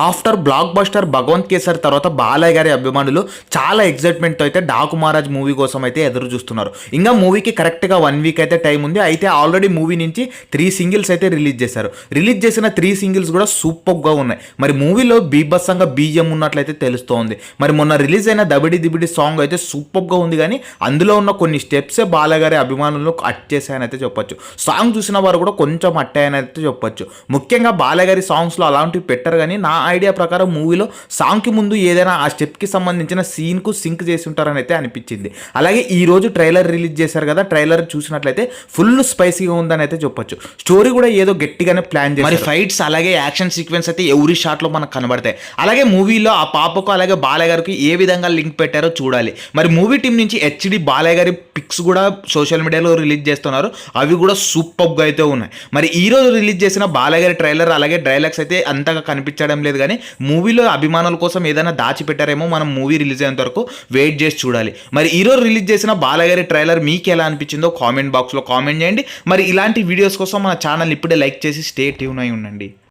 After blockbuster Bhagavanth Kesari తర్వాత బాలయ్య గారి అభిమానులు చాలా ఎక్సైట్మెంట్తో అయితే డాకు మహారాజ్ మూవీ కోసం అయితే ఎదురు చూస్తున్నారు. ఇంకా మూవీకి కరెక్ట్గా 1 వీక్ అయితే టైం ఉంది. అయితే ఆల్రెడీ మూవీ నుంచి 3 సింగిల్స్ అయితే రిలీజ్ చేశారు. రిలీజ్ చేసిన 3 సింగిల్స్ కూడా సూపర్గా ఉన్నాయి. మరి మూవీలో బీభత్సంగా బీజిఎం ఉన్నట్లయితే తెలుస్తోంది. మరి మొన్న రిలీజ్ అయిన దబిడి దిబిడి సాంగ్ అయితే సూపర్గా ఉంది, కానీ అందులో ఉన్న కొన్ని స్టెప్సే బాలయ్య గారి అభిమానులను అట్ చేశాయని అయితే చెప్పొచ్చు. సాంగ్ చూసిన వారు కూడా కొంచెం అట్టాయని అయితే చెప్పొచ్చు. ముఖ్యంగా బాలయ్య గారి సాంగ్స్లో అలాంటివి పెట్టరు, కానీ నా ఐడియా ప్రకారం మూవీలో సాంగ్కి ముందు ఏదైనా ఆ స్టెప్కి సంబంధించిన సీన్కు సింక్ చేసి ఉంటారని అయితే అనిపించింది. అలాగే ఈ రోజు ట్రైలర్ రిలీజ్ చేశారు కదా, ట్రైలర్ చూసినట్లయితే ఫుల్ స్పైసీగా ఉందని అయితే చెప్పొచ్చు. స్టోరీ కూడా ఏదో గట్టిగానే ప్లాన్ చేశారు. మరి ఫైట్స్ అలాగే యాక్షన్ సీక్వెన్స్ అయితే ఎవరి షాట్లో మనకు కనబడతాయి. అలాగే మూవీలో ఆ పాపకు అలాగే బాలయ్య గారికి ఏ విధంగా లింక్ పెట్టారో చూడాలి. మరి మూవీ టీం నుంచి హెచ్డి బాలయ్య గారి పిక్స్ కూడా సోషల్ మీడియాలో రిలీజ్ చేస్తున్నారు. అవి కూడా సూపర్గా అయితే ఉన్నాయి. మరి ఈ రోజు రిలీజ్ చేసిన బాలయ్య గారి ట్రైలర్ అలాగే డైలాగ్స్ అయితే అంతగా కనిపించడం లేదు, కానీ మూవీలో అభిమానుల కోసం ఏదైనా దాచిపెట్టారేమో. మనం మూవీ రిలీజ్ అయ్యేంత వరకు వెయిట్ చేసి చూడాలి. మరి ఈరోజు రిలీజ్ చేసిన బాలయ్య గారి ట్రైలర్ మీకు ఎలా అనిపించిందో కామెంట్ బాక్స్లో కామెంట్ చేయండి. మరి ఇలాంటి వీడియోస్ కోసం మన ఛానల్ ఇప్పుడే లైక్ చేసి స్టే ట్యూన్ అయి ఉండండి.